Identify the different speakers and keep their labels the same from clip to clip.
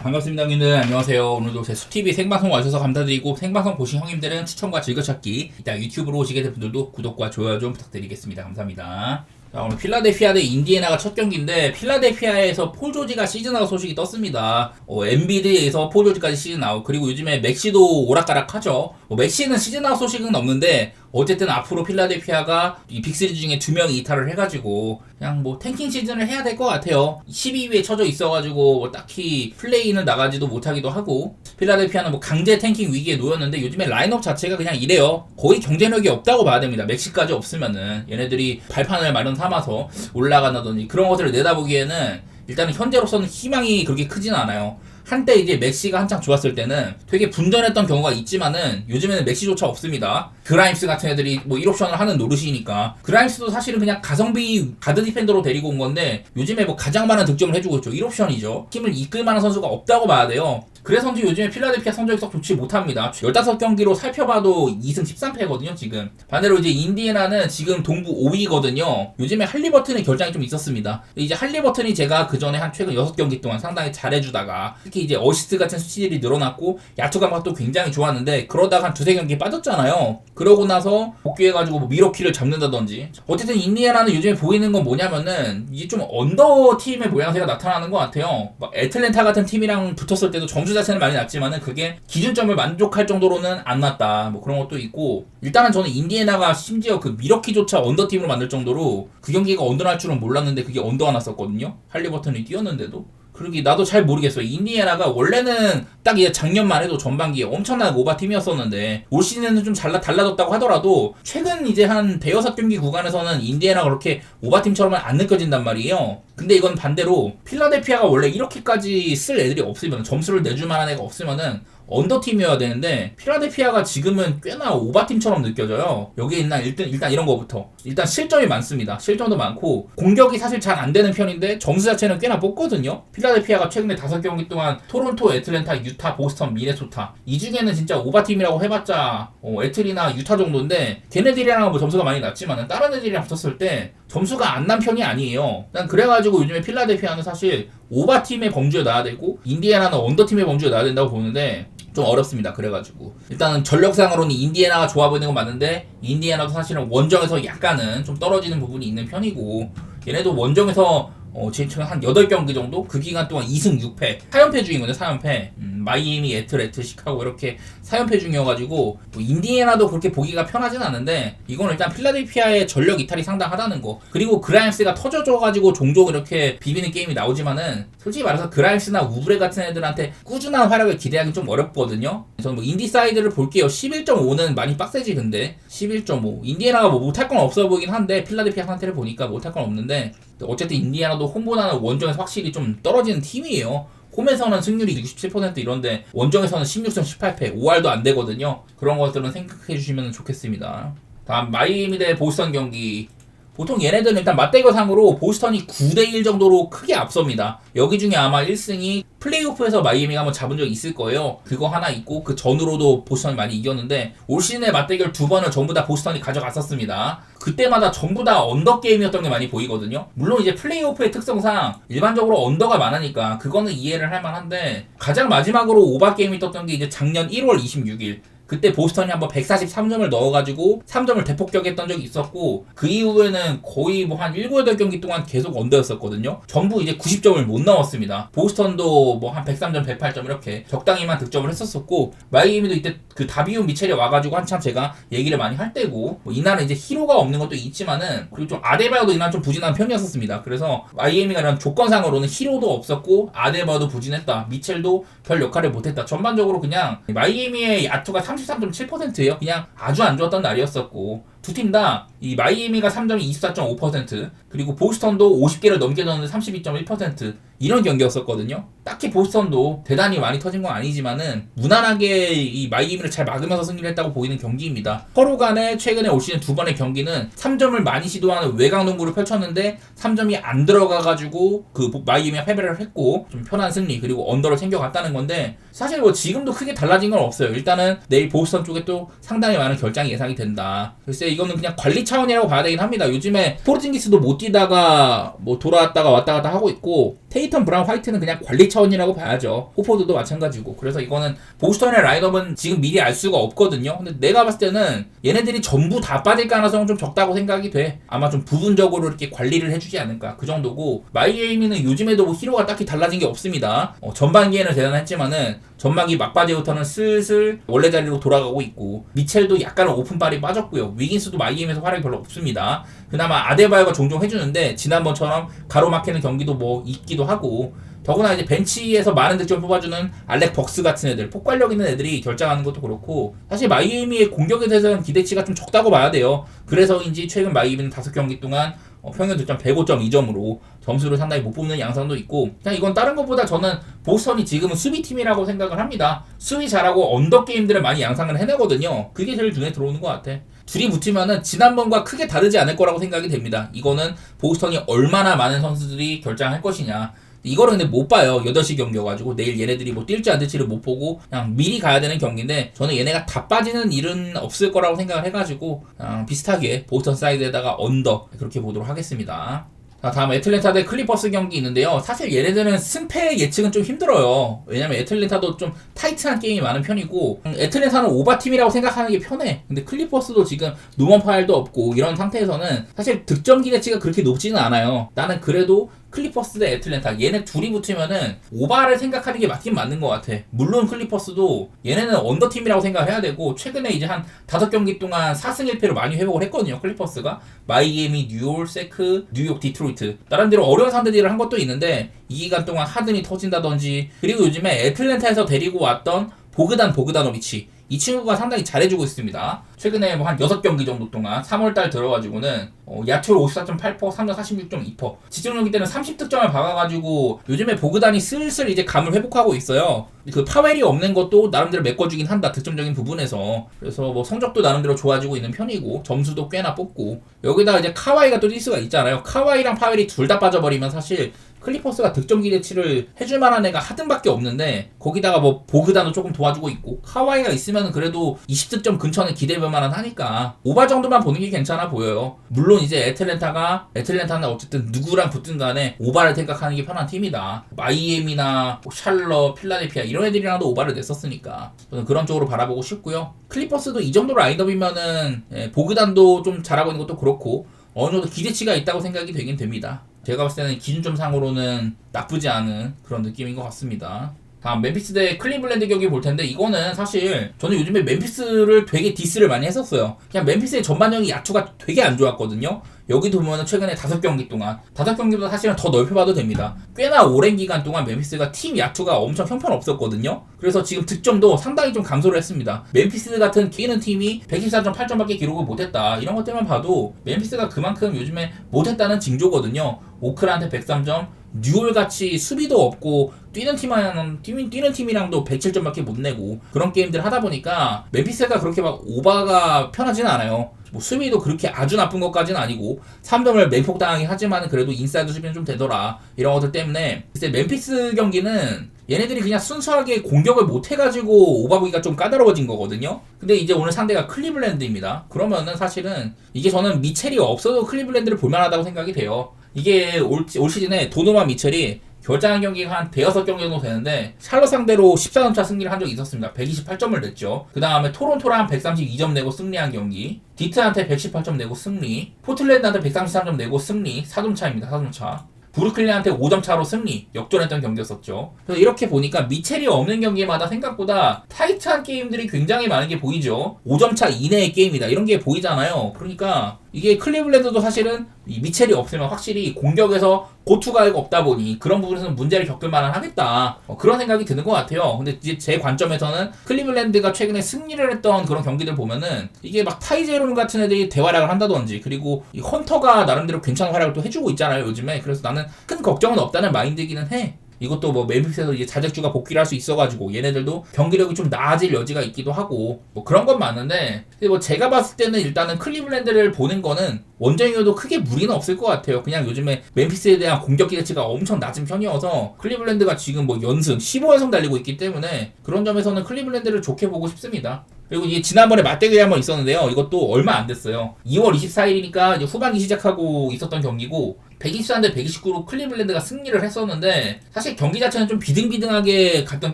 Speaker 1: 반갑습니다, 형님들. 안녕하세요. 오늘도 제 수TV 생방송 와주셔서 감사드리고, 생방송 보신 형님들은 추천과 즐겨찾기, 이따 유튜브로 오시게 된 분들도 구독과 좋아요 좀 부탁드리겠습니다. 감사합니다. 자, 오늘 필라델피아 대 인디애나가 첫 경기인데, 필라델피아에서 폴 조지가 시즌아웃 소식이 떴습니다. 엔비드에서 폴 조지까지 시즌아웃, 그리고 요즘에 맥시도 오락가락하죠. 맥시는 시즌아웃 소식은 없는데, 어쨌든 앞으로 필라델피아가 이 빅3 중에 2명이 이탈을 해가지고 그냥 뭐 탱킹 시즌을 해야 될 것 같아요. 12위에 쳐져 있어가지고 뭐 딱히 플레이는 나가지도 못하기도 하고, 필라델피아는 뭐 강제 탱킹 위기에 놓였는데 요즘에 라인업 자체가 그냥 이래요. 거의 경쟁력이 없다고 봐야 됩니다. 맥시까지 없으면은 얘네들이 발판을 마련 삼아서 올라간다든지 그런 것들을 내다보기에는 일단은 현재로서는 희망이 그렇게 크진 않아요. 한때 이제 맥시가 한창 좋았을 때는 되게 분전했던 경우가 있지만은 요즘에는 맥시조차 없습니다. 그라임스 같은 애들이 뭐 1옵션을 하는 노릇이니까. 그라임스도 사실은 그냥 가성비 가드 디펜더로 데리고 온 건데 요즘에 뭐 가장 많은 득점을 해주고 있죠. 1옵션이죠. 팀을 이끌 만한 선수가 없다고 봐야 돼요. 그래서인지 요즘에 필라델피아 성적이 썩 좋지 못합니다. 15경기로 살펴봐도 2승 13패거든요, 지금. 반대로 이제 인디애나는 지금 동부 5위거든요. 요즘에 할리버튼의 결장이 좀 있었습니다. 이제 할리버튼이 제가 그 전에 한 최근 6경기 동안 상당히 잘해주다가 특히 이제 어시스트 같은 수치들이 늘어났고 야투 감각도 굉장히 좋았는데 그러다가 한 2-3경기 빠졌잖아요. 그러고 나서 복귀해가지고 뭐 미러키를 잡는다든지. 어쨌든 인디애나는 요즘에 보이는 건 뭐냐면은 이게 좀 언더 팀의 모양새가 나타나는 것 같아요. 막 애틀랜타 같은 팀이랑 붙었을 때도 점수 자체는 많이 났지만은 그게 기준점을 만족할 정도로는 안 났다. 뭐 그런 것도 있고, 일단은 저는 인디애나가 심지어 그 미러키조차 언더팀으로 만들 정도로 그 경기가 언더 날 줄은 몰랐는데 그게 언더가 났었거든요. 할리버튼이 뛰었는데도. 그러기 나도 잘 모르겠어요. 인디애나가 원래는 딱 이제 작년만 해도 전반기에 엄청난 오바팀이었었는데 올 시즌에는 좀 달라졌다고 하더라도 최근 이제 한 대여섯 경기 구간에서는 인디애나가 그렇게 오바팀처럼은 안 느껴진단 말이에요. 근데 이건 반대로 필라델피아가 원래 이렇게까지 쓸 애들이 없으면, 점수를 내줄 만한 애가 없으면은 언더팀이어야 되는데 필라델피아가 지금은 꽤나 오바팀처럼 느껴져요. 여기에 있는 일단 이런 거부터 일단 실점이 많습니다. 실점도 많고 공격이 사실 잘 안 되는 편인데 점수 자체는 꽤나 뽑거든요. 필라델피아가 최근에 5경기 동안 토론토, 애틀랜타, 유타, 보스턴, 미네소타 이 중에는 진짜 오바팀이라고 해봤자 애틀이나 유타 정도인데 걔네들이랑 뭐 점수가 많이 났지만 다른 애들이랑 붙었을 때 점수가 안 난 편이 아니에요. 난 그래가지고 요즘에 필라델피아는 사실 오바팀의 범주에 놔야 되고 인디애나는 언더팀의 범주에 놔야 된다고 보는데 좀 어렵습니다. 그래가지고 일단은 전력상으로는 인디애나가 좋아 보이는 건 맞는데 인디애나도 사실은 원정에서 약간은 좀 떨어지는 부분이 있는 편이고, 얘네도 원정에서 지금 한 8경기 정도? 그 기간 동안 2승 6패 4연패 중이거든요. 4연패 마이애미, 애틀, 시카고 이렇게 4연패 중이어가지고 뭐 인디애나도 그렇게 보기가 편하진 않은데 이건 일단 필라델피아의 전력 이탈이 상당하다는 거, 그리고 그라임스가 터져줘가지고 종종 이렇게 비비는 게임이 나오지만은 솔직히 말해서 그라임스나 우브레 같은 애들한테 꾸준한 활약을 기대하기 좀 어렵거든요. 저는 뭐 인디 사이드를 볼게요. 11.5는 많이 빡세지. 근데 11.5 인디애나가 뭐 못할 건 없어 보이긴 한데 필라델피아 상태를 보니까 못할 건 없는데 어쨌든 인디애나도 홈보다는 원정에서 확실히 좀 떨어지는 팀이에요. 홈에서는 승률이 67% 이런데 원정에서는 16승 18패 5할도 안 되거든요. 그런 것들은 생각해 주시면 좋겠습니다. 다음 마이애미 대 보스턴 경기. 보통 얘네들은 일단 맞대결상으로 보스턴이 9대1 정도로 크게 앞섭니다. 여기 중에 아마 1승이 플레이오프에서 마이애미가 한번 잡은 적이 있을 거예요. 그거 하나 있고 그 전으로도 보스턴이 많이 이겼는데 올 시즌의 맞대결 2번을 전부 다 보스턴이 가져갔었습니다. 그때마다 전부 다 언더 게임이었던 게 많이 보이거든요. 물론 이제 플레이오프의 특성상 일반적으로 언더가 많으니까 그거는 이해를 할 만한데, 가장 마지막으로 오바 게임이 떴던 게 이제 작년 1월 26일 그때 보스턴이 한번 143점을 넣어가지고 3점을 대폭격했던 적이 있었고, 그 이후에는 거의 뭐 한 7, 8경기 동안 계속 언더였었거든요. 전부 이제 90점을 못 넣었습니다. 보스턴도 뭐 한 103점, 108점 이렇게 적당히만 득점을 했었었고, 마이애미도 이때 그 다비온 미첼이 와가지고 한참 제가 얘기를 많이 할 때고, 뭐 이날은 이제 히로가 없는 것도 있지만은, 그리고 좀 아데바요도 이날 좀 부진한 편이었었습니다. 그래서 마이애미가 이런 조건상으로는 히로도 없었고 아데바요도 부진했다, 미첼도 별 역할을 못했다. 전반적으로 그냥 마이애미의 야투가 33.7%예요. 그냥 아주 안 좋았던 날이었었고, 두 팀 다 이 마이애미가 3점이 24.5%, 그리고 보스턴도 50개를 넘게 넣었는데 32.1% 이런 경기였었거든요. 딱히 보스턴도 대단히 많이 터진 건 아니지만은 무난하게 이 마이애미를 잘 막으면서 승리를 했다고 보이는 경기입니다. 서로 간에 최근에 올 시즌 2번의 경기는 3점을 많이 시도하는 외곽 농구를 펼쳤는데 3점이 안 들어가가지고 그 마이애미가 패배를 했고 좀 편한 승리, 그리고 언더를 챙겨갔다는 건데, 사실 뭐 지금도 크게 달라진 건 없어요. 일단은 내일 보스턴 쪽에 또 상당히 많은 결장이 예상이 된다. 글쎄 이거는 그냥 관리 차원이라고 봐야 되긴 합니다. 요즘에 포르징기스도 못 뛰다가 뭐 돌아왔다가 왔다 갔다 하고 있고, 테이턴, 브라운, 화이트는 그냥 관리 차원이라고 봐야죠. 호포드도 마찬가지고. 그래서 이거는 보스턴의 라인업은 지금 미리 알 수가 없거든요. 근데 내가 봤을 때는 얘네들이 전부 다 빠질 가능성은 좀 적다고 생각이 돼. 아마 좀 부분적으로 이렇게 관리를 해주지 않을까, 그 정도고. 마이애미는 요즘에도 뭐 히로가 딱히 달라진 게 없습니다. 전반기에는 대단했지만은 전반기 막바지부터는 슬슬 원래 자리로 돌아가고 있고, 미첼도 약간은 오픈발이 빠졌고요. 위긴스도 마이애미에서 활약이 별로 없습니다. 그나마 아데바요가 종종 해주는데 지난번처럼 가로막히는 경기도 뭐 있기도 하고, 더구나 이제 벤치에서 많은 득점 뽑아주는 알렉 벅스 같은 애들, 폭발력 있는 애들이 결정하는 것도 그렇고, 사실 마이애미의 공격에 대해서는 기대치가 좀 적다고 봐야 돼요. 그래서인지 최근 마이애미는 5경기 동안 평균 득점 105.2점으로 점수를 상당히 못 뽑는 양상도 있고, 그냥 이건 다른 것보다 저는 보스턴이 지금은 수비팀이라고 생각을 합니다. 수비 잘하고 언더 게임들을 많이 양상을 해내거든요. 그게 제일 눈에 들어오는 것 같아. 둘이 붙으면은 지난번과 크게 다르지 않을 거라고 생각이 됩니다. 이거는 보스턴이 얼마나 많은 선수들이 결정할 것이냐, 이거를 근데 못 봐요. 8시 경기여가지고 내일 얘네들이 뭐 뛸지 안 뛸지를 못 보고 그냥 미리 가야 되는 경기인데, 저는 얘네가 다 빠지는 일은 없을 거라고 생각을 해가지고 그냥 비슷하게 보스턴 사이드에다가 언더 그렇게 보도록 하겠습니다. 자, 다음 애틀랜타 대 클리퍼스 경기 있는데요. 사실 얘네들은 승패 예측은 좀 힘들어요. 왜냐면 애틀랜타도 좀 타이트한 게임이 많은 편이고, 애틀랜타는 오바팀이라고 생각하는 게 편해. 근데 클리퍼스도 지금 노먼 파일도 없고 이런 상태에서는 사실 득점 기대치가 그렇게 높지는 않아요. 나는 그래도 클리퍼스 대 애틀랜타, 얘네 둘이 붙으면은 오바를 생각하는 게 맞긴 맞는 것 같아. 물론 클리퍼스도 얘네는 언더팀이라고 생각해야 되고, 최근에 이제 한 5경기 동안 4승 1패로 많이 회복을 했거든요. 클리퍼스가 마이애미, 뉴올, 세크, 뉴욕, 디트로이트, 나름대로 어려운 상대들을 한 것도 있는데 이 기간 동안 하든이 터진다든지, 그리고 요즘에 애틀랜타에서 데리고 왔던 보그다노비치, 이 친구가 상당히 잘해주고 있습니다. 최근에 뭐 한 6경기 정도 동안 3월달 들어가지고는 야투를 54.8%, 3점 46.2%, 집중력이 때는 30득점을 박아가지고 요즘에 보그단이 슬슬 이제 감을 회복하고 있어요. 그 파웰이 없는 것도 나름대로 메꿔주긴 한다, 득점적인 부분에서. 그래서 뭐 성적도 나름대로 좋아지고 있는 편이고, 점수도 꽤나 뽑고, 여기다가 이제 카와이가 또 뛸 수가 있잖아요. 카와이랑 파웰이 둘 다 빠져버리면 사실 클리퍼스가 득점 기대치를 해줄 만한 애가 하든밖에 없는데, 거기다가 뭐 보그단도 조금 도와주고 있고, 카와이가 있으면 그래도 20득점 근처는 기대해볼 만한 하니까 오바 정도만 보는 게 괜찮아 보여요. 물론 이제 애틀랜타는 어쨌든 누구랑 붙든 간에 오바를 생각하는 게 편한 팀이다. 마이애미나 샬럿, 필라델피아 이런 애들이랑도 오바를 냈었으니까 저는 그런 쪽으로 바라보고 싶고요. 클리퍼스도 이 정도 라인업이면은 보그단도 좀 잘하고 있는 것도 그렇고 어느 정도 기대치가 있다고 생각이 되긴 됩니다. 제가 봤을 때는 기준점상으로는 나쁘지 않은 그런 느낌인 것 같습니다. 다음 멤피스 대 클리블랜드 경기 볼 텐데, 이거는 사실 저는 요즘에 멤피스를 되게 디스를 많이 했었어요. 그냥 멤피스의 전반적인 야투가 되게 안 좋았거든요. 여기도 보면은 최근에 5경기 동안, 5경기보다 사실은 더 넓혀봐도 됩니다. 꽤나 오랜 기간 동안 멤피스가 팀 야투가 엄청 형편없었거든요. 그래서 지금 득점도 상당히 좀 감소를 했습니다. 멤피스 같은 뛰는 팀이 114.8점밖에 기록을 못했다, 이런 것들만 봐도 멤피스가 그만큼 요즘에 못했다는 징조거든요. 오클한테 103점, 뉴올같이 수비도 없고 뛰는 팀이랑도 107점밖에 못 내고 그런 게임들을 하다 보니까 멤피스가 그렇게 막 오바가 편하지는 않아요. 뭐 수비도 그렇게 아주 나쁜 것까지는 아니고 3점을 맹폭당하긴 하지만 그래도 인사이드 수비는 좀 되더라, 이런 것들 때문에. 글쎄 멤피스 경기는 얘네들이 그냥 순수하게 공격을 못해가지고 오바보기가 좀 까다로워진 거거든요. 근데 이제 오늘 상대가 클리블랜드입니다. 그러면은 사실은 이게 저는 미첼이 없어도 클리블랜드를 볼만하다고 생각이 돼요. 이게 올 시즌에 도노만 미첼이 결장한 경기가 한 5-6경기 정도 되는데 샬럿 상대로 14점차 승리를 한 적이 있었습니다. 128점을 냈죠. 그 다음에 토론토랑 132점 내고 승리한 경기, 디트한테 118점 내고 승리, 포틀랜드한테 133점 내고 승리, 4점 차입니다. 4점 차. 브루클린한테 5점 차로 승리, 역전했던 경기였었죠. 그래서 이렇게 보니까 미첼이 없는 경기마다 생각보다 타이트한 게임들이 굉장히 많은 게 보이죠. 5점 차 이내의 게임이다, 이런 게 보이잖아요. 그러니까 이게 클리블랜드도 사실은 이 미첼이 없으면 확실히 공격에서 고투가 없다 보니 그런 부분에서는 문제를 겪을 만은 하겠다, 그런 생각이 드는 것 같아요. 근데 이제 제 관점에서는 클리블랜드가 최근에 승리를 했던 그런 경기들 보면은 이게 막 타이제론 같은 애들이 대활약을 한다든지, 그리고 이 헌터가 나름대로 괜찮은 활약을 또 해주고 있잖아요 요즘에. 그래서 나는 큰 걱정은 없다는 마인드이기는 해. 이것도 뭐 멤피스에서 이제 자적주가 복귀를 할 수 있어가지고 얘네들도 경기력이 좀 나아질 여지가 있기도 하고 뭐 그런 건 많은데, 근데 뭐 제가 봤을 때는 일단은 클리블랜드를 보는 거는 원정이어도 크게 무리는 없을 것 같아요. 그냥 요즘에 멤피스에 대한 공격 기대치가 엄청 낮은 편이어서 클리블랜드가 지금 뭐 연승 15연승 달리고 있기 때문에 그런 점에서는 클리블랜드를 좋게 보고 싶습니다. 그리고 이게 지난번에 맞대결이 한번 있었는데요. 이것도 얼마 안 됐어요. 2월 24일이니까 이제 후반기 시작하고 있었던 경기고 124대 129로 클리블랜드가 승리를 했었는데 사실 경기 자체는 좀 비등비등하게 갔던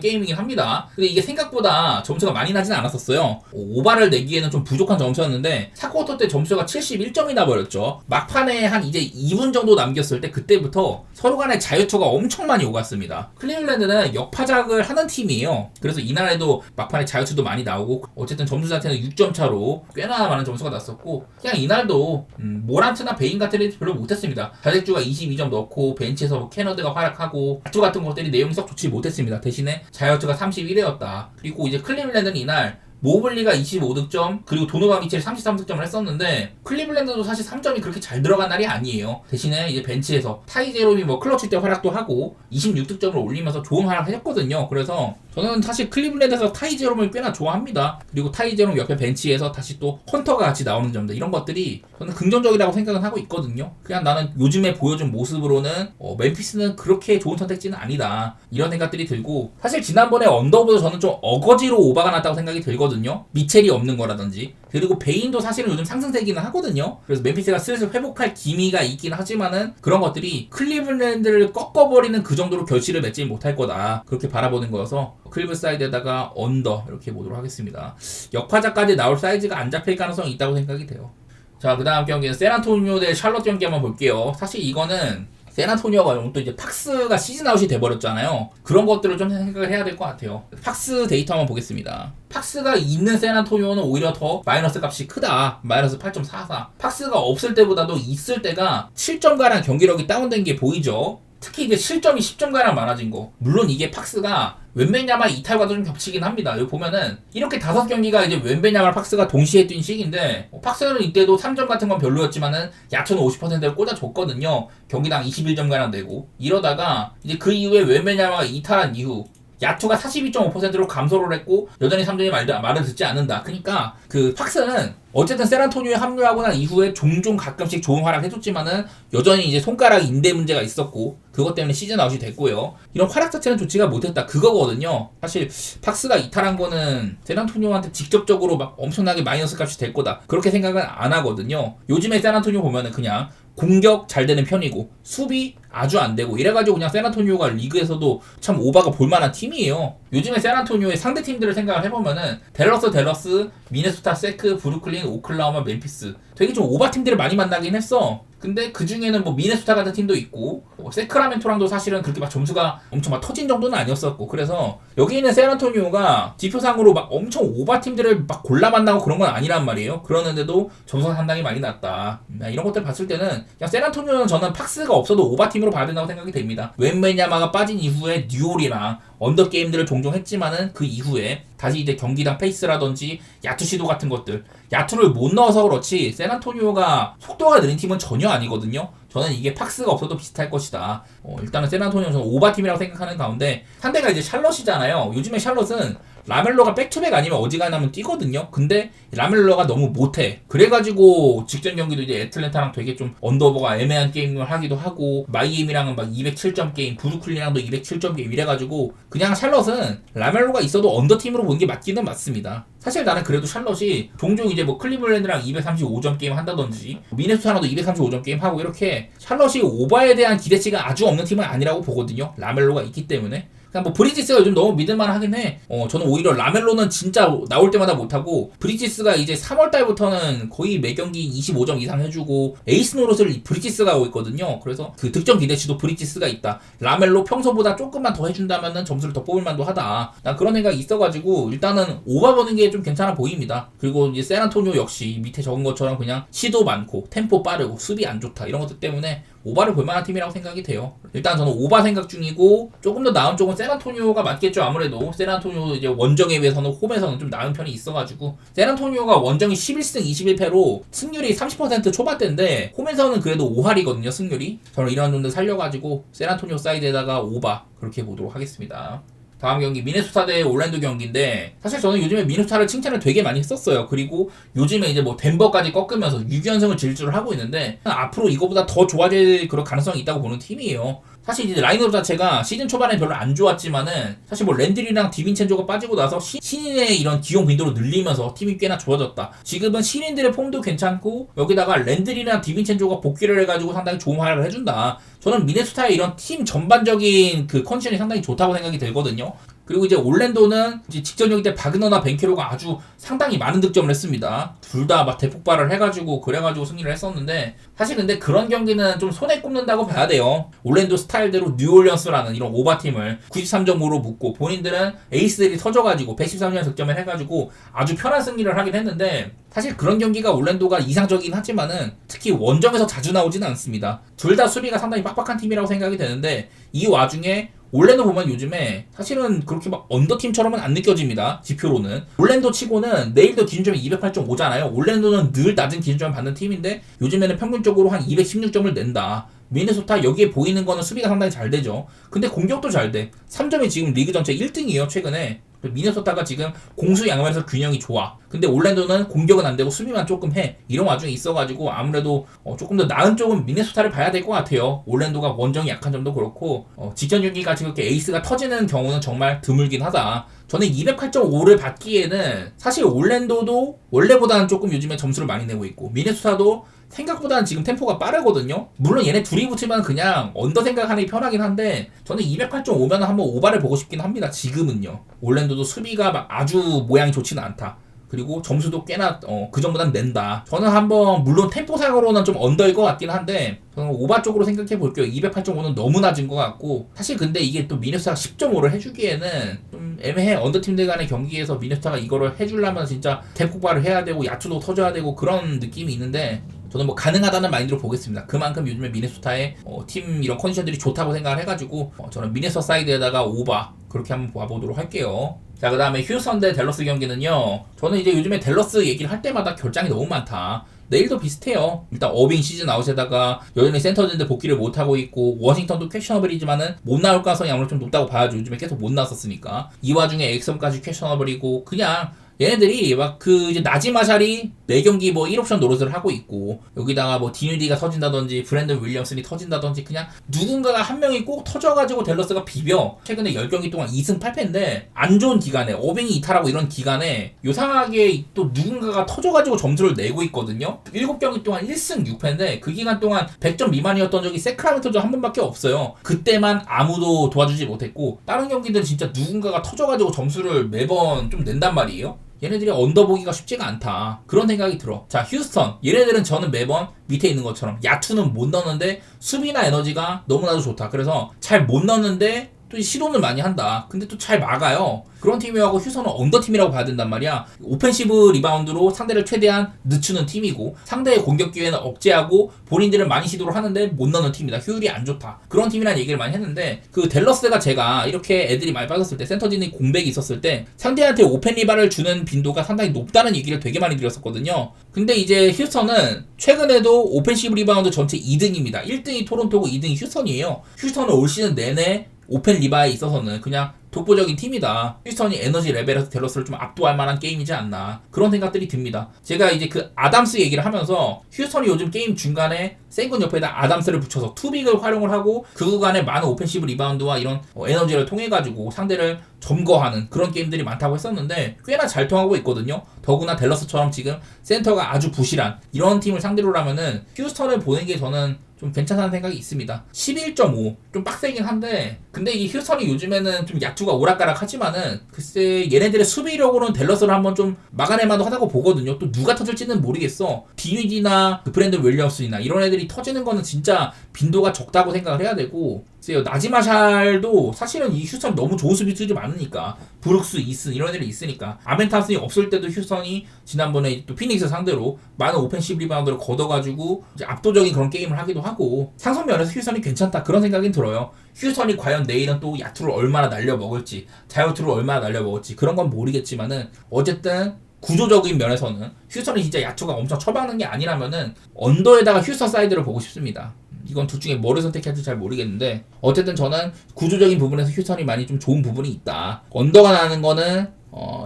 Speaker 1: 게임이긴 합니다. 근데 이게 생각보다 점수가 많이 나진 않았었어요. 오바를 내기에는 좀 부족한 점수였는데 4쿼터 때 점수가 71점이 나버렸죠. 막판에 한 이제 2분 정도 남겼을 때 그때부터 서로 간의 자유투가 엄청 많이 오갔습니다. 클리블랜드는 역파작을 하는 팀이에요. 그래서 이날에도 막판에 자유투도 많이 나오고 어쨌든 점수 자체는 6점 차로 꽤나 많은 점수가 났었고 그냥 이날도 모란트나 베인 같은 애들 별로 못했습니다. 자책주가 22점 넣고 벤치에서 뭐 캐너드가 활약하고 자투 같은 것들이 내용이 썩 좋지 못했습니다. 대신에 자유투가 31회였다. 그리고 이제 클리블랜드는 이날 모블리가 25득점 그리고 도노반 미첼이 33득점을 했었는데 클리블랜드도 사실 3점이 그렇게 잘 들어간 날이 아니에요. 대신에 이제 벤치에서 타이 제롬이 뭐 클러치 때 활약도 하고 26득점을 올리면서 좋은 활약을 했거든요. 그래서 저는 사실 클리블랜드에서 타이 제롬을 꽤나 좋아합니다. 그리고 타이 제롬 옆에 벤치에서 다시 또 헌터가 같이 나오는 점들 이런 것들이 저는 긍정적이라고 생각은 하고 있거든요. 그냥 나는 요즘에 보여준 모습으로는 멤피스는 그렇게 좋은 선택지는 아니다 이런 생각들이 들고 사실 지난번에 언더보다 저는 좀 어거지로 오바가 났다고 생각이 들거든요. 미첼이 없는 거라든지 그리고 베인도 사실은 요즘 상승세기는 하거든요. 그래서 멤피스가 슬슬 회복할 기미가 있긴 하지만은 그런 것들이 클리블랜드를 꺾어버리는 그 정도로 결실을 맺지 못할 거다 그렇게 바라보는 거여서 클리브 사이드에다가 언더 이렇게 보도록 하겠습니다. 역파자까지 나올 사이즈가 안 잡힐 가능성이 있다고 생각이 돼요. 자, 그 다음 경기는 샌안토니오 대 샬럿 경기 한번 볼게요. 사실 이거는 샌안토니오가 또 이제 팍스가 시즌 아웃이 돼버렸잖아요. 그런 것들을 좀 생각을 해야 될 것 같아요. 팍스 데이터 한번 보겠습니다. 팍스가 있는 샌안토니오는 오히려 더 마이너스 값이 크다. 마이너스 8.44. 팍스가 없을 때보다도 있을 때가 7점가량 경기력이 다운된 게 보이죠. 특히 이제 실점이 10점가량 많아진 거. 물론 이게 팍스가 웬베냐말 이탈과도 좀 겹치긴 합니다. 여기 보면은 이렇게 5경기가 이제 웬베냐말 팍스가 동시에 뛴 시기인데 팍스는 이때도 3점 같은 건 별로였지만은 야투는 50%를 꽂아줬거든요. 경기당 21점가량 내고 이러다가 이제 그 이후에 웬베냐말가 이탈한 이후 야투가 42.5%로 감소를 했고 여전히 3점이 말을 듣지 않는다. 그러니까 그 팍스는 어쨌든 샌안토니오에 합류하고 난 이후에 종종 가끔씩 좋은 활약 해줬지만은 여전히 이제 손가락 인대 문제가 있었고 그것 때문에 시즌 아웃이 됐고요. 이런 활약 자체는 좋지가 못했다 그거거든요. 사실 팍스가 이탈한 거는 샌안토니오한테 직접적으로 막 엄청나게 마이너스 값이 될 거다 그렇게 생각은 안 하거든요. 요즘에 샌안토니오 보면은 그냥 공격 잘 되는 편이고 수비 아주 안 되고 이래가지고 그냥 샌안토니오가 리그에서도 참 오바가 볼만한 팀이에요. 요즘에 샌안토니오의 상대 팀들을 생각을 해보면은 댈러스, 미네소타, 세크, 브루클린, 오클라호마, 멤피스 되게 좀 오바 팀들을 많이 만나긴 했어. 근데 그 중에는 뭐 미네소타 같은 팀도 있고 세크라멘토랑도 사실은 그렇게 막 점수가 엄청 막 터진 정도는 아니었었고 그래서 여기 있는 샌안토니오가 지표상으로 막 엄청 오바 팀들을 막 골라 만나고 그런 건 아니란 말이에요. 그러는데도 점수가 상당히 많이 났다. 이런 것들 봤을 때는 그냥 샌안토니오는 저는 팍스가 없어도 오바 팀으로 봐야 된다고 생각이 됩니다. 웬베냐마가 빠진 이후에 뉴올이랑 언더 게임들을 종종 했지만은 그 이후에 다시 이제 경기당 페이스라든지 야투 시도 같은 것들 야투를 못 넣어서 그렇지 샌안토니오가 속도가 느린 팀은 전혀 아니거든요. 저는 이게 팍스가 없어도 비슷할 것이다. 일단은 샌안토니오는 저는 오바팀이라고 생각하는 가운데 상대가 이제 샬럿이잖아요. 요즘에 샬럿은 라멜로가 백투백 아니면 어지간하면 뛰거든요. 근데 라멜로가 너무 못해. 그래가지고 직전 경기도 이제 애틀랜타랑 되게 좀 언더오버가 애매한 게임을 하기도 하고 마이애미랑은 막 207점 게임, 브루클린이랑도 207점 게임 이래가지고 그냥 샬럿은 라멜로가 있어도 언더팀으로 보는 게 맞기는 맞습니다. 사실 나는 그래도 샬럿이 종종 이제 뭐 클리블랜드랑 235점 게임 한다든지 미네소타랑도 235점 게임 하고 이렇게 샬럿이 오바에 대한 기대치가 아주 없는 팀은 아니라고 보거든요. 라멜로가 있기 때문에. 그냥 뭐 브리지스가 요즘 너무 믿을만 하긴 해. 저는 오히려 라멜로는 진짜 나올 때마다 못하고 브리지스가 이제 3월달부터는 거의 매 경기 25점 이상 해주고 에이스 노릇을 브리지스가 하고 있거든요. 그래서 그 득점 기대치도 브리지스가 있다. 라멜로 평소보다 조금만 더 해준다면은 점수를 더 뽑을 만도 하다. 난 그런 생각이 있어가지고 일단은 오바 버는 게 좀 괜찮아 보입니다. 그리고 이제 샌안토니오 역시 밑에 적은 것처럼 그냥 시도 많고 템포 빠르고 수비 안 좋다 이런 것들 때문에 오바를 볼만한 팀이라고 생각이 돼요. 일단 저는 오바 생각 중이고 조금 더 나은 쪽은 샌안토니오가 맞겠죠. 아무래도 샌안토니오 이제 원정에 비해서는 홈에서는 좀 나은 편이 있어가지고 샌안토니오가 원정이 11승 21패로 승률이 30% 초반대인데 홈에서는 그래도 5할이거든요 승률이. 저는 이런 정도 살려가지고 샌안토니오 사이드에다가 오바 그렇게 보도록 하겠습니다. 다음 경기 미네소타 대 올랜도 경기인데 사실 저는 요즘에 미네소타를 칭찬을 되게 많이 했었어요. 그리고 요즘에 이제 뭐 덴버까지 꺾으면서 6연승을 질주를 하고 있는데 앞으로 이거보다 더 좋아질 그런 가능성이 있다고 보는 팀이에요. 사실 이제 라인업 자체가 시즌 초반에 별로 안 좋았지만은 사실 뭐 랜들이랑 디빈첸조가 빠지고 나서 신인의 이런 기용 빈도를 늘리면서 팀이 꽤나 좋아졌다. 지금은 신인들의 폼도 괜찮고 여기다가 랜들이랑 디빈첸조가 복귀를 해가지고 상당히 좋은 활약을 해준다. 저는 미네소타의 이런 팀 전반적인 그 컨디션이 상당히 좋다고 생각이 들거든요. 그리고 이제 올랜도는 이제 직전 경기 때 바그너나 벤케로가 아주 상당히 많은 득점을 했습니다. 둘 다 막 대폭발을 해가지고 그래가지고 승리를 했었는데 사실 근데 그런 경기는 좀 손에 꼽는다고 봐야 돼요. 올랜도 스타일대로 뉴올리언스라는 이런 오바팀을 93점으로 묶고 본인들은 에이스들이 터져가지고 113점 득점을 해가지고 아주 편한 승리를 하긴 했는데 사실 그런 경기가 올랜도가 이상적이긴 하지만은 특히 원정에서 자주 나오지는 않습니다. 둘 다 수비가 상당히 빡빡한 팀이라고 생각이 되는데 이 와중에 올랜도 보면 요즘에 사실은 그렇게 막 언더팀처럼은 안 느껴집니다. 지표로는. 올랜도 치고는 내일도 기준점이 208.5잖아요. 올랜도는 늘 낮은 기준점을 받는 팀인데 요즘에는 평균적으로 한 216점을 낸다. 미네소타 여기에 보이는 거는 수비가 상당히 잘 되죠. 근데 공격도 잘 돼. 3점이 지금 리그 전체 1등이에요. 최근에. 미네소타가 지금 공수 양면에서 균형이 좋아. 근데 올랜도는 공격은 안 되고 수비만 조금 해. 이런 와중에 있어가지고 아무래도 조금 더 나은 쪽은 미네소타를 봐야 될 것 같아요. 올랜도가 원정이 약한 점도 그렇고 직전 경기가 지금 이렇게 에이스가 터지는 경우는 정말 드물긴 하다. 저는 208.5를 받기에는 사실 올랜도도 원래보다는 조금 요즘에 점수를 많이 내고 있고 미네소타도 생각보다는 지금 템포가 빠르거든요. 물론 얘네 둘이 붙으면 그냥 언더 생각하는 게 편하긴 한데 저는 208.5면 한번 오바를 보고 싶긴 합니다. 지금은요. 올랜도도 수비가 막 아주 모양이 좋지는 않다. 그리고 점수도 꽤나 그 전보단 낸다. 저는 한번 물론 템포상으로는 좀 언더일 것 같긴 한데 저는 오바 쪽으로 생각해 볼게요. 208.5는 너무 낮은 것 같고 사실 근데 이게 또 미네소타가 10.5를 해주기에는 좀 애매해. 언더팀들 간의 경기에서 미네소타가 이거를 해주려면 진짜 대폭발을 해야 되고 야투도 터져야 되고 그런 느낌이 있는데 저는 뭐 가능하다는 마인드로 보겠습니다. 그만큼 요즘에 미네소타의 팀 이런 컨디션들이 좋다고 생각을 해가지고 저는 미네소타 사이드에다가 오바 그렇게 한번 봐보도록 할게요. 자, 그 다음에 휴스턴 대 댈러스 경기는요. 저는 이제 요즘에 댈러스 얘기를 할 때마다 결장이 너무 많다. 내일도 비슷해요. 일단 어빙 시즌 아웃에다가 여전히 센터진데 복귀를 못하고 있고 워싱턴도 퀘셔너블이지만은 못 나올 가능성이 아무래도 좀 높다고 봐야죠. 요즘에 계속 못 나왔었으니까. 이 와중에 엑섬까지 퀘셔너블이고 그냥 얘네들이 막 그 이제 나지마샬이 매경기 뭐 1옵션 노릇을 하고 있고 여기다가 뭐 디뉴디가 터진다든지 브랜든 윌리엄슨이 터진다든지 그냥 누군가가 한 명이 꼭 터져가지고 댈러스가 비벼. 최근에 10경기 동안 2승 8패인데 안 좋은 기간에 어빙이 이탈하고 이런 기간에 요상하게 또 누군가가 터져가지고 점수를 내고 있거든요. 7경기 동안 1승 6패인데 그 기간 동안 100점 미만이었던 적이 세크라멘토도 한 번밖에 없어요. 그때만 아무도 도와주지 못했고 다른 경기들은 진짜 누군가가 터져가지고 점수를 매번 좀 낸단 말이에요. 얘네들이 언더보기가 쉽지가 않다. 그런 생각이 들어. 자, 휴스턴. 얘네들은 저는 매번 밑에 있는 것처럼 야투는 못 넣는데 수비나 에너지가 너무나도 좋다. 그래서 잘 못 넣는데 또 시도는 많이 한다. 근데 또 잘 막아요. 그런 팀이라고 휴스턴은 언더팀이라고 봐야 된단 말이야. 오펜시브 리바운드로 상대를 최대한 늦추는 팀이고 상대의 공격 기회는 억제하고 본인들은 많이 시도를 하는데 못 넣는 팀이다. 효율이 안 좋다. 그런 팀이라는 얘기를 많이 했는데 그 댈러스가 제가 이렇게 애들이 많이 빠졌을 때 센터진이 공백이 있었을 때 상대한테 오펜 리바를 주는 빈도가 상당히 높다는 얘기를 되게 많이 드렸었거든요. 근데 이제 휴스턴은 최근에도 오펜시브 리바운드 전체 2등입니다. 1등이 토론토고 2등이 휴스턴이에요. 휴스턴은 올 시즌 내내 오펜 리바에 있어서는 그냥 독보적인 팀이다. 휴스턴이 에너지 레벨에서 댈러스를 좀 압도할 만한 게임이지 않나. 그런 생각들이 듭니다. 제가 이제 그 아담스 얘기를 하면서 휴스턴이 요즘 게임 중간에 센군 옆에다 아담스를 붙여서 투빅을 활용을 하고 그 구간에 많은 오펜시브 리바운드와 이런 에너지를 통해가지고 상대를 점거하는 그런 게임들이 많다고 했었는데 꽤나 잘 통하고 있거든요. 더구나 댈러스처럼 지금 센터가 아주 부실한 이런 팀을 상대로 하면은 휴스턴을 보는 게 저는 좀 괜찮다는 생각이 있습니다. 11.5 좀 빡세긴 한데 근데 이 휴스턴이 요즘에는 좀 야투가 오락가락 하지만은 글쎄 얘네들의 수비력으로는 댈러스를 한번 좀 막아낼만도 하다고 보거든요. 또 누가 터질지는 모르겠어. 디위디나 그 브랜든 윌리엄슨이나 이런 애들이 터지는 거는 진짜 빈도가 적다고 생각을 해야 되고 글쎄요. 나지마샬도 사실은 이 휴스턴 너무 좋은 수비수들이 많으니까 브룩스, 이슨 이런 애들이 있으니까 아멘타슨이 없을 때도 휴스턴이 지난번에 또 피닉스 상대로 많은 오펜시브 리바운드를 걷어가지고 이제 압도적인 그런 게임을 하기도 하고 상성 면에서 휴스턴이 괜찮다 그런 생각이 들어요. 휴스턴이 과연 내일은 또 야투를 얼마나 날려먹을지 자유투를 얼마나 날려먹을지 그런 건 모르겠지만은 어쨌든 구조적인 면에서는 휴스턴이 진짜 야투가 엄청 처박는 게 아니라면은 언더에다가 휴스턴 사이드를 보고 싶습니다. 이건 둘 중에 뭐를 선택해야 할지 잘 모르겠는데 어쨌든 저는 구조적인 부분에서 휴스턴이 많이 좀 좋은 부분이 있다. 언더가 나는 거는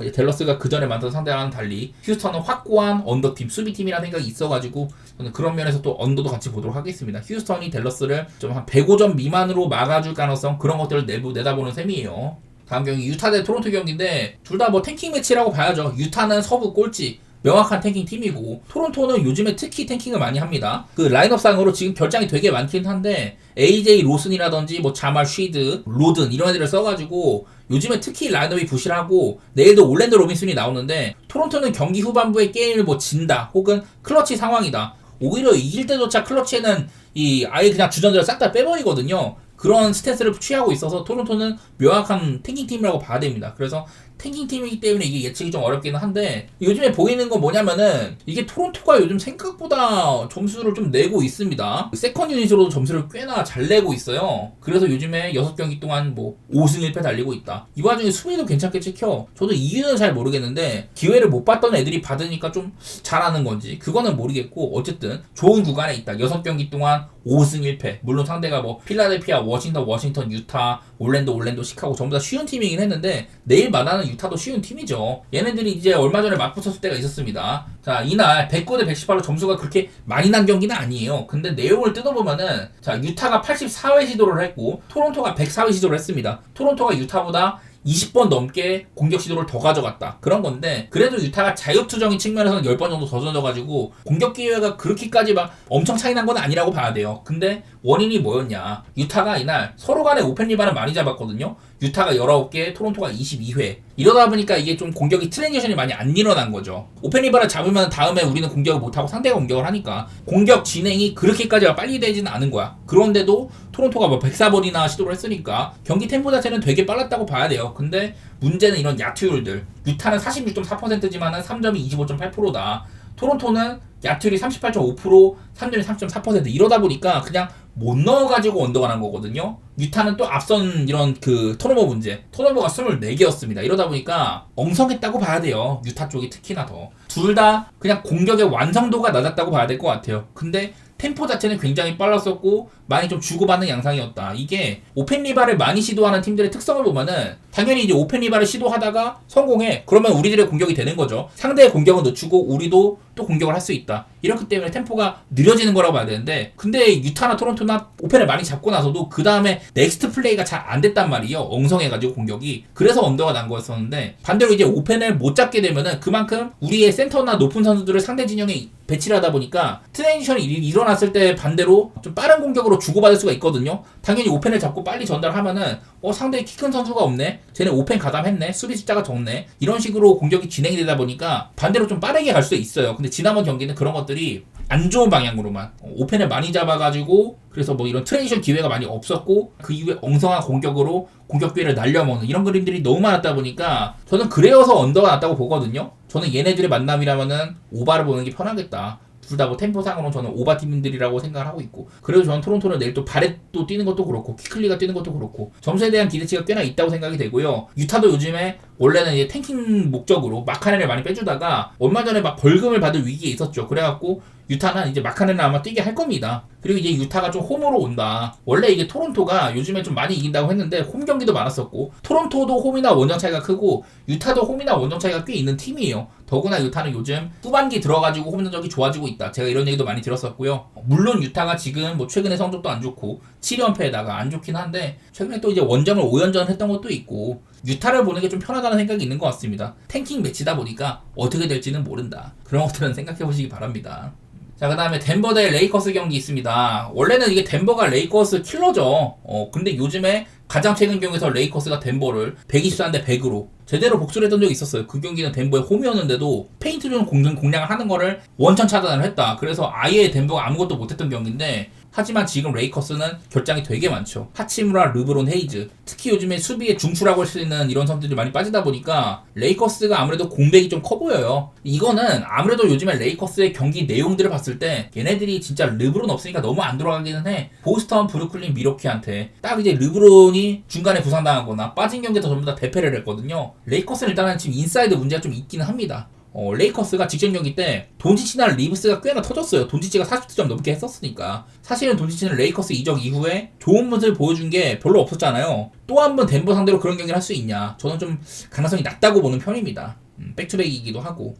Speaker 1: 이제 댈러스가 그 전에 만든 상대와는 달리 휴스턴은 확고한 언더팀, 수비팀이라는 생각이 있어가지고 저는 그런 면에서 또 언더도 같이 보도록 하겠습니다. 휴스턴이 댈러스를 좀 한 105점 미만으로 막아줄 가능성, 그런 것들을 내다보는 셈이에요. 다음 경기 유타 대 토론토 경기인데 둘 다 뭐 탱킹 매치라고 봐야죠. 유타는 서부 꼴찌, 명확한 탱킹 팀이고 토론토는 요즘에 특히 탱킹을 많이 합니다. 그 라인업상으로 지금 결장이 되게 많긴 한데 AJ 로슨이라든지 뭐 자말 쉬드, 로든 이런 애들을 써가지고 요즘에 특히 라인업이 부실하고 내일도 올랜도 로빈슨이 나오는데 토론토는 경기 후반부에 게임을 뭐 진다 혹은 클러치 상황이다. 오히려 이길 때조차 클러치에는 이 아예 그냥 주전자를 싹 다 빼버리거든요. 그런 스탠스를 취하고 있어서 토론토는 명확한 탱킹팀이라고 봐야 됩니다. 그래서 탱킹팀이기 때문에 이게 예측이 좀 어렵기는 한데 요즘에 보이는 건 뭐냐면은 이게 토론토가 요즘 생각보다 점수를 좀 내고 있습니다. 세컨 유닛으로도 점수를 꽤나 잘 내고 있어요. 그래서 요즘에 6경기 동안 뭐 5승 1패 달리고 있다. 이 와중에 수비도 괜찮게 찍혀. 저도 이유는 잘 모르겠는데 기회를 못 봤던 애들이 받으니까 좀 잘하는 건지 그거는 모르겠고 어쨌든 좋은 구간에 있다. 6경기 동안 5승 1패. 물론 상대가 뭐 필라델피아, 워싱턴, 유타, 올랜도, 시카고 전부 다 쉬운 팀이긴 했는데 내일 만나는 유타도 쉬운 팀이죠. 얘네들이 이제 얼마 전에 맞붙었을 때가 있었습니다. 자, 이날 109 대 118로 점수가 그렇게 많이 난 경기는 아니에요. 근데 내용을 뜯어보면은 자, 유타가 84회 시도를 했고 토론토가 104회 시도를 했습니다. 토론토가 유타보다 20번 넘게 공격 시도를 더 가져갔다. 그런 건데 그래도 유타가 자유투적인 측면에서는 10번 정도 더 던져가지고 공격 기회가 그렇게까지 막 엄청 차이 난 건 아니라고 봐야 돼요. 근데 원인이 뭐였냐. 유타가 이날 서로 간에 오펜 리바를 많이 잡았거든요. 유타가 19개, 토론토가 22회. 이러다 보니까 이게 좀 공격이 트랜지션이 많이 안 일어난 거죠. 오펜 리바를 잡으면 다음에 우리는 공격을 못하고 상대가 공격을 하니까 공격 진행이 그렇게까지 빨리 되지는 않은 거야. 그런데도 토론토가 뭐 104번이나 시도를 했으니까 경기 템포 자체는 되게 빨랐다고 봐야 돼요. 근데 문제는 이런 야투율들. 유타는 46.4%지만은 3점이 25.8%다. 토론토는 야투율이 38.5%, 3점이 3.4% 이러다 보니까 그냥 못 넣어가지고 언더가 난 거거든요. 유타는 또 앞선 이런 그 턴오버 문제, 턴오버가 24개였습니다. 이러다 보니까 엉성했다고 봐야 돼요. 유타 쪽이 특히나 더. 둘 다 그냥 공격의 완성도가 낮았다고 봐야 될 것 같아요. 근데 템포 자체는 굉장히 빨랐었고 많이 좀 주고받는 양상이었다. 이게 오펜 리바를 많이 시도하는 팀들의 특성을 보면은 당연히 이제 오펜 리바를 시도하다가 성공해. 그러면 우리들의 공격이 되는 거죠. 상대의 공격은 늦추고 우리도 또 공격을 할 수 있다. 이렇기 때문에 템포가 느려지는 거라고 봐야 되는데 근데 유타나 토론토나 오펜을 많이 잡고 나서도 그 다음에 넥스트 플레이가 잘 안 됐단 말이에요. 엉성해가지고 공격이. 그래서 언더가 난 거였었는데 반대로 이제 오펜을 못 잡게 되면은 그만큼 우리의 센터나 높은 선수들을 상대 진영에 배치를 하다 보니까 트랜지션이 일어났을 때 반대로 좀 빠른 공격으로 주고받을 수가 있거든요. 당연히 오펜을 잡고 빨리 전달하면은 상대에 키 큰 선수가 없네. 쟤네 오펜 가담했네. 수비 숫자가 적네. 이런 식으로 공격이 진행이 되다 보니까 반대로 좀 빠르게 갈 수 있어요. 근데 지난번 경기는 그런 것들이 안 좋은 방향으로만 오펜을 많이 잡아가지고 그래서 뭐 이런 트랜지션 기회가 많이 없었고 그 이후에 엉성한 공격으로 공격 기회를 날려먹는 이런 그림들이 너무 많았다 보니까 저는 그래서 언더가 났다고 보거든요. 저는 얘네들의 만남이라면은 오바를 보는 게 편하겠다. 둘 다 뭐 템포상으로 저는 오바 팀들이라고 생각을 하고 있고 그래서 저는 토론토는 내일 또 바렛도 뛰는 것도 그렇고 퀴클리가 뛰는 것도 그렇고 점수에 대한 기대치가 꽤나 있다고 생각이 되고요. 유타도 요즘에 원래는 이제 탱킹 목적으로 마카넨을 많이 빼주다가 얼마 전에 막 벌금을 받을 위기에 있었죠. 그래갖고 유타는 이제 마카넨을 아마 뛰게 할 겁니다. 그리고 이제 유타가 좀 홈으로 온다. 원래 이게 토론토가 요즘에 좀 많이 이긴다고 했는데 홈 경기도 많았었고 토론토도 홈이나 원정 차이가 크고 유타도 홈이나 원정 차이가 꽤 있는 팀이에요. 더구나 유타는 요즘 후반기 들어가지고 홈 전적이 좋아지고 있다. 제가 이런 얘기도 많이 들었었고요. 물론 유타가 지금 뭐 최근에 성적도 안 좋고 7연패에다가 안 좋긴 한데 최근에 또 이제 원정을 5연전 했던 것도 있고 유타를 보는 게 좀 편하다는 생각이 있는 것 같습니다. 탱킹 매치다 보니까 어떻게 될지는 모른다. 그런 것들은 생각해 보시기 바랍니다. 자, 그 다음에 덴버 대 레이커스 경기 있습니다. 원래는 이게 덴버가 레이커스 킬러죠. 근데 요즘에 가장 최근 경기에서 레이커스가 덴버를 124 대 100으로 제대로 복수를 했던 적이 있었어요. 그 경기는 덴버의 홈이었는데도 페인트존 공략을 하는 거를 원천 차단을 했다. 그래서 아예 덴버가 아무것도 못했던 경기인데 하지만 지금 레이커스는 결장이 되게 많죠. 하치무라, 르브론, 헤이즈 특히 요즘에 수비에 중추라고 할 수 있는 이런 선수들이 많이 빠지다 보니까 레이커스가 아무래도 공백이 좀 커 보여요. 이거는 아무래도 요즘에 레이커스의 경기 내용들을 봤을 때 얘네들이 진짜 르브론 없으니까 너무 안 돌아가기는 해. 보스턴, 브루클린, 미러키한테 딱 이제 르브론이 중간에 부상당하거나 빠진 경기에서 전부 다 대패를 했거든요. 레이커스는 일단은 지금 인사이드 문제가 좀 있기는 합니다. 레이커스가 직전 경기 때 돈치치나 리브스가 꽤나 터졌어요. 돈치치가 40득점 넘게 했었으니까. 사실은 돈치치는 레이커스 이적 이후에 좋은 모습을 보여준 게 별로 없었잖아요. 또 한 번 덴버 상대로 그런 경기를 할 수 있냐. 저는 좀 가능성이 낮다고 보는 편입니다. 백투백이기도 하고.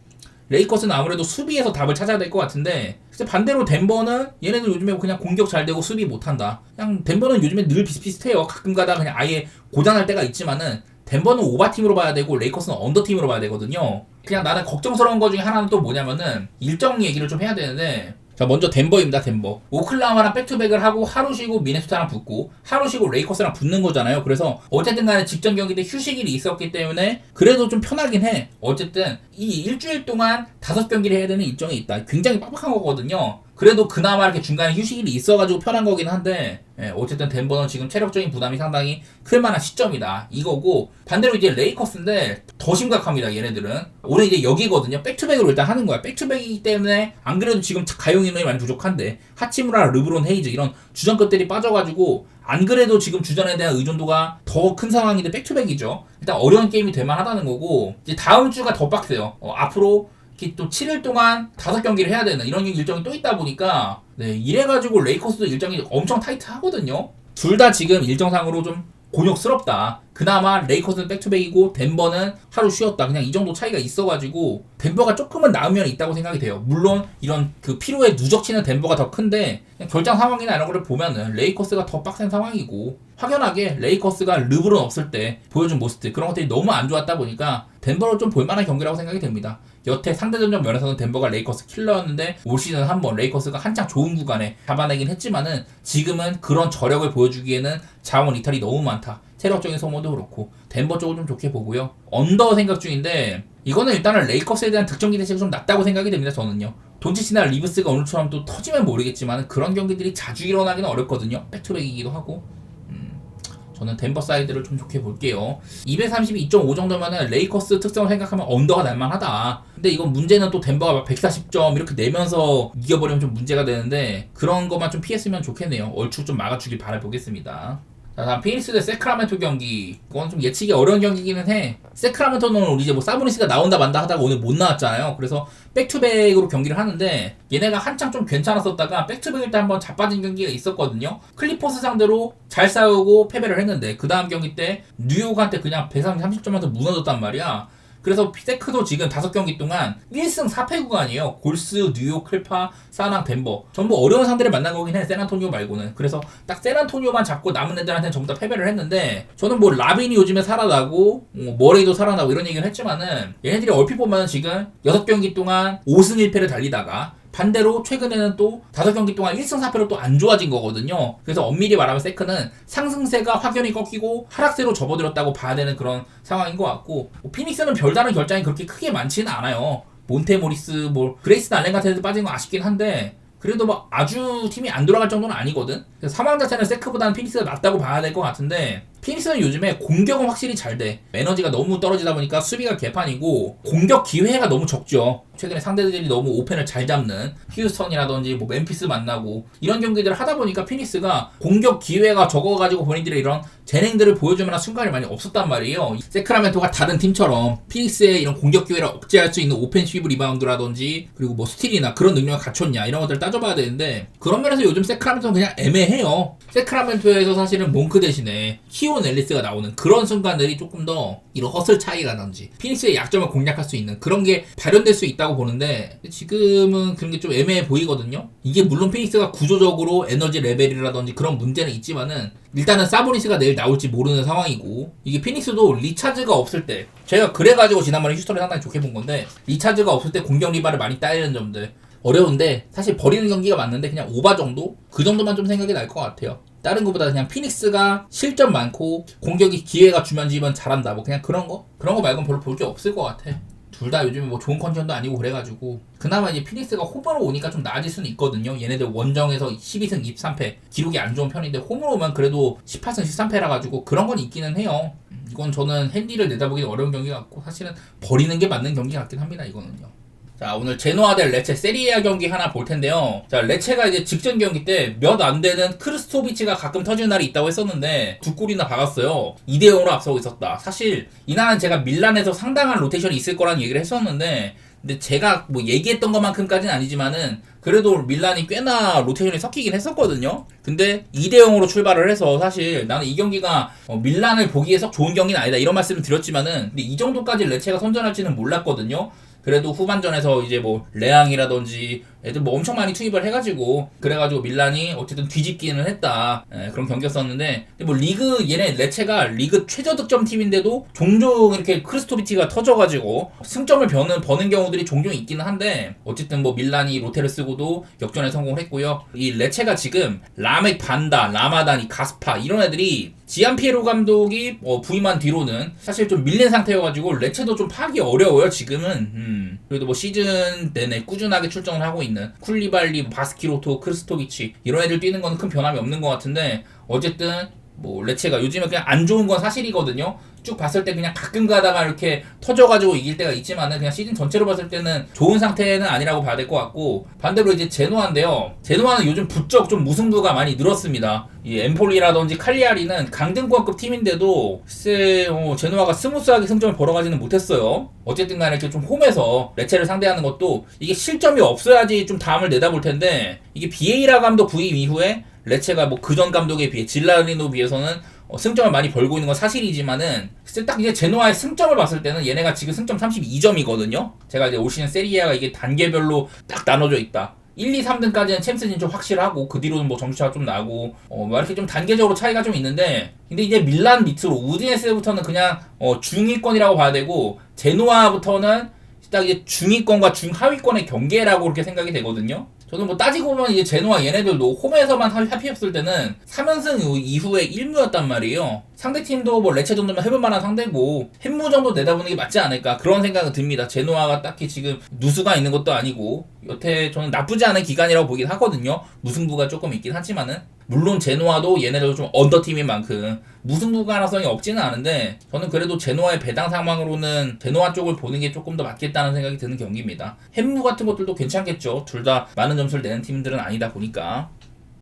Speaker 1: 레이커스는 아무래도 수비에서 답을 찾아야 될 것 같은데, 반대로 덴버는 얘네들 요즘에 그냥 공격 잘 되고 수비 못한다. 그냥 덴버는 요즘에 늘 비슷비슷해요. 가끔 가다 그냥 아예 고장날 때가 있지만은 덴버는 오바팀으로 봐야 되고 레이커스는 언더팀으로 봐야 되거든요. 그냥 나는 걱정스러운 거 중에 하나는 또 뭐냐면은 일정 얘기를 좀 해야 되는데, 자 먼저 덴버입니다. 덴버 오클라호마랑 백투백을 하고 하루 쉬고 미네소타랑 붙고 하루 쉬고 레이커스랑 붙는 거잖아요. 그래서 어쨌든 간에 직전 경기 때 휴식일이 있었기 때문에 그래도 좀 편하긴 해. 어쨌든 이 일주일 동안 5경기를 해야 되는 일정이 있다. 굉장히 빡빡한 거거든요. 그래도 그나마 이렇게 중간에 휴식일이 있어가지고 편한 거긴 한데, 어쨌든 덴버는 지금 체력적인 부담이 상당히 클 만한 시점이다 이거고, 반대로 이제 레이커스인데 더 심각합니다. 얘네들은 오늘 이제 여기거든요. 백투백으로 일단 하는 거야. 백투백이기 때문에 안 그래도 지금 가용 인원이 많이 부족한데 하치무라, 르브론, 헤이즈 이런 주전급들이 빠져가지고 안 그래도 지금 주전에 대한 의존도가 더 큰 상황인데 백투백이죠. 일단 어려운 게임이 될 만하다는 거고, 이제 다음 주가 더 빡세요. 앞으로 또 7일 동안 5경기를 해야 되는 이런 일정이 또 있다 보니까, 이래가지고 레이커스도 일정이 엄청 타이트하거든요. 둘 다 지금 일정상으로 좀 곤욕스럽다. 그나마 레이커스는 백투백이고 덴버는 하루 쉬었다. 그냥 이 정도 차이가 있어가지고 덴버가 조금은 나은 면이 있다고 생각이 돼요. 물론 이런 그 피로에 누적치는 덴버가 더 큰데, 결장 상황이나 이런 거를 보면은 레이커스가 더 빡센 상황이고, 확연하게 레이커스가 르브론 없을 때 보여준 모습들 그런 것들이 너무 안 좋았다 보니까 덴버로 좀 볼만한 경기라고 생각이 됩니다. 여태 상대전적 면에서는 덴버가 레이커스 킬러였는데 올 시즌 한번 레이커스가 한창 좋은 구간에 잡아내긴 했지만은 지금은 그런 저력을 보여주기에는 자원 이탈이 너무 많다. 체력적인 소모도 그렇고 덴버 쪽을 좀 좋게 보고요. 언더 생각 중인데, 이거는 일단은 레이커스에 대한 득점 기대치가 좀 낮다고 생각이 됩니다. 저는요. 돈치치나 리브스가 오늘처럼 또 터지면 모르겠지만 그런 경기들이 자주 일어나기는 어렵거든요. 백투백이기도 하고. 저는 덴버 사이드를 좀 좋게 볼게요. 232.5 정도면은 레이커스 특성을 생각하면 언더가 날만하다. 근데 이건 문제는 또 덴버가 막 140점 이렇게 내면서 이겨버리면 좀 문제가 되는데, 그런 것만 좀 피했으면 좋겠네요. 얼추 좀 막아주길 바라보겠습니다. 자, 다음 피닉스 대 세크라멘토 경기. 이건 좀 예측이 어려운 경기기는 해. 세크라멘토는 오늘 이제 뭐 사보니스가 나온다 만다 하다가 오늘 못 나왔잖아요. 그래서 백투백으로 경기를 하는데, 얘네가 한창 좀 괜찮았었다가 백투백일 때 한번 자빠진 경기가 있었거든요. 클리퍼스 상대로 잘 싸우고 패배를 했는데, 그 다음 경기 때 뉴욕한테 그냥 130점한테 무너졌단 말이야. 그래서 세크도 지금 5경기 동안 1승 4패 구간이에요. 골스, 뉴욕, 클파, 사낭, 덴버. 전부 어려운 상대를 만난 거긴 해. 샌안토니오 말고는. 그래서 딱 샌안토니오만 잡고 남은 애들한테는 전부 다 패배를 했는데, 저는 뭐 라빈이 요즘에 살아나고 머레이도 살아나고 이런 얘기를 했지만은, 얘네들이 얼핏 보면 지금 6경기 동안 5승 1패를 달리다가 반대로 최근에는 또 5경기 동안 1승 4패로 또 안 좋아진 거거든요. 그래서 엄밀히 말하면 세크는 상승세가 확연히 꺾이고 하락세로 접어들었다고 봐야 되는 그런 상황인 것 같고, 피닉스는 별다른 결장이 그렇게 크게 많지는 않아요. 몬테모리스, 그레이슨 알렌 같은 애들 빠진 건 아쉽긴 한데, 그래도 뭐 아주 팀이 안 돌아갈 정도는 아니거든. 그래서 상황 자체는 세크보다는 피닉스가 낫다고 봐야 될 것 같은데, 피닉스는 요즘에 공격은 확실히 잘 돼. 에너지가 너무 떨어지다 보니까 수비가 개판이고 공격 기회가 너무 적죠. 최근에 상대들이 너무 오펜을 잘 잡는 휴스턴이라든지 뭐 멤피스 만나고 이런 경기들을 하다 보니까 피닉스가 공격 기회가 적어가지고 본인들의 이런 재능들을 보여줄 만한 순간이 많이 없었단 말이에요. 세크라멘토가 다른 팀처럼 피닉스의 이런 공격 기회를 억제할 수 있는 오펜시브 리바운드라든지 그리고 뭐 스틸이나 그런 능력을 갖췄냐 이런 것들을 따져봐야 되는데, 그런 면에서 요즘 세크라멘토는 그냥 애매해요. 세크라멘토에서 사실은 몽크 대신에 키온 앨리스가 나오는 그런 순간들이 조금 더 이런 허슬 차이라든지 피닉스의 약점을 공략할 수 있는 그런 게 발현될 수 있다고 보는데, 지금은 그런 게 좀 애매해 보이거든요. 이게 물론 피닉스가 구조적으로 에너지 레벨이라든지 그런 문제는 있지만은 일단은 사보니스가 내일 나올지 모르는 상황이고, 이게 피닉스도 리차즈가 없을 때, 제가 그래가지고 지난번에 휴스턴을 상당히 좋게 본 건데, 리차즈가 없을 때 공격 리바를 많이 따이는 점들 어려운데, 사실 버리는 경기가 맞는데 그냥 오바 정도? 그 정도만 좀 생각이 날 것 같아요. 다른 것보다 그냥 피닉스가 실점 많고 공격이 기회가 주면 잘한다, 뭐 그냥 그런 거 말고는 별로 볼 게 없을 것 같아. 둘 다 요즘에 뭐 좋은 컨디션도 아니고 그래가지고, 그나마 이제 피닉스가 홈으로 오니까 좀 나아질 수는 있거든요. 얘네들 원정에서 12승 23패 기록이 안 좋은 편인데 홈으로 오면 그래도 18승 13패라 가지고 그런 건 있기는 해요. 이건 저는 핸디를 내다보기는 어려운 경기 같고, 사실은 버리는 게 맞는 경기 같긴 합니다, 이거는요. 자, 오늘 제노아 대 레체 세리에아 경기 하나 볼 텐데요. 자, 레체가 이제 직전 경기 때 몇 안 되는 크르스토비치가 가끔 터지는 날이 있다고 했었는데 2골이나 박았어요. 2대0으로 앞서고 있었다. 사실 이날은 제가 밀란에서 상당한 로테이션이 있을 거라는 얘기를 했었는데, 근데 제가 뭐 얘기했던 것만큼까지는 아니지만은 그래도 밀란이 꽤나 로테이션이 섞이긴 했었거든요. 근데 2대0으로 출발을 해서 사실 나는 이 경기가 밀란을 보기에 썩 좋은 경기는 아니다 이런 말씀을 드렸지만은 근데 이 정도까지 레체가 선전할지는 몰랐거든요. 그래도 후반전에서 이제 뭐 레앙이라든지 애들 뭐 엄청 많이 투입을 해가지고 그래가지고 밀란이 어쨌든 뒤집기는 했다. 그런 경기였었는데 근데 뭐 리그 얘네 레체가 리그 최저 득점 팀인데도 종종 이렇게 크리스토비치가 터져가지고 승점을 버는 경우들이 종종 있기는 한데 어쨌든 뭐 밀란이 로테를 쓰고도 역전에 성공을 했고요. 이 레체가 지금 라멕 반다, 라마다니, 가스파 이런 애들이 지안피에로 감독이 부임한 뒤로는 사실 좀 밀린 상태여가지고 레체도 좀 파기 어려워요 지금은. 그래도 뭐 시즌 내내 꾸준하게 출전을 하고 있는 쿨리발리, 바스키로토, 크리스토비치 이런 애들 뛰는 건 큰 변함이 없는 것 같은데 어쨌든 뭐 레체가 요즘에 그냥 안 좋은 건 사실이거든요. 쭉 봤을 때 그냥 가끔 가다가 이렇게 터져가지고 이길 때가 있지만은 그냥 시즌 전체로 봤을 때는 좋은 상태는 아니라고 봐야 될 것 같고 반대로 이제 제노아인데요. 제노아는 요즘 부쩍 좀 무승부가 많이 늘었습니다. 이 엠폴리라든지 칼리아리는 강등권급 팀인데도 글쎄 제노아가 스무스하게 승점을 벌어가지는 못했어요. 어쨌든 간에 이렇게 좀 홈에서 레체를 상대하는 것도 이게 실점이 없어야지 좀 다음을 내다볼 텐데 이게 비에이라 감독 부임 이후에 레체가 뭐 그전 감독에 비해 질라리노 비해서는 승점을 많이 벌고 있는 건 사실이지만은 딱 이제 제노아의 승점을 봤을 때는 얘네가 지금 승점 32점이거든요. 제가 이제 올 시즌 세리에가 이게 단계별로 딱 나눠져 있다. 1, 2, 3등까지는 챔스는 좀 확실하고 그 뒤로는 뭐 점수차가 좀 나고 뭐 이렇게 좀 단계적으로 차이가 좀 있는데 근데 이제 밀란 밑으로 우디네스부터는 그냥 중위권이라고 봐야 되고 제노아부터는 딱 이제 중위권과 중하위권의 경계라고 그렇게 생각이 되거든요. 저는 뭐 따지고 보면 이제 제노아 얘네들도 홈에서만 합의했을 때는 3연승 이후에 1무였단 말이에요. 상대팀도 뭐 레체 정도면 해볼 만한 상대고 햄무 정도 내다보는 게 맞지 않을까 그런 생각은 듭니다. 제노아가 딱히 지금 누수가 있는 것도 아니고 여태 저는 나쁘지 않은 기간이라고 보긴 하거든요. 무승부가 조금 있긴 하지만은 물론 제노아도 얘네들도 좀 언더팀인 만큼 무승부 가능성이 없지는 않은데 저는 그래도 제노아의 배당 상황으로는 제노아 쪽을 보는 게 조금 더 맞겠다는 생각이 드는 경기입니다. 햄무 같은 것들도 괜찮겠죠. 둘 다 많은 점수를 내는 팀들은 아니다 보니까.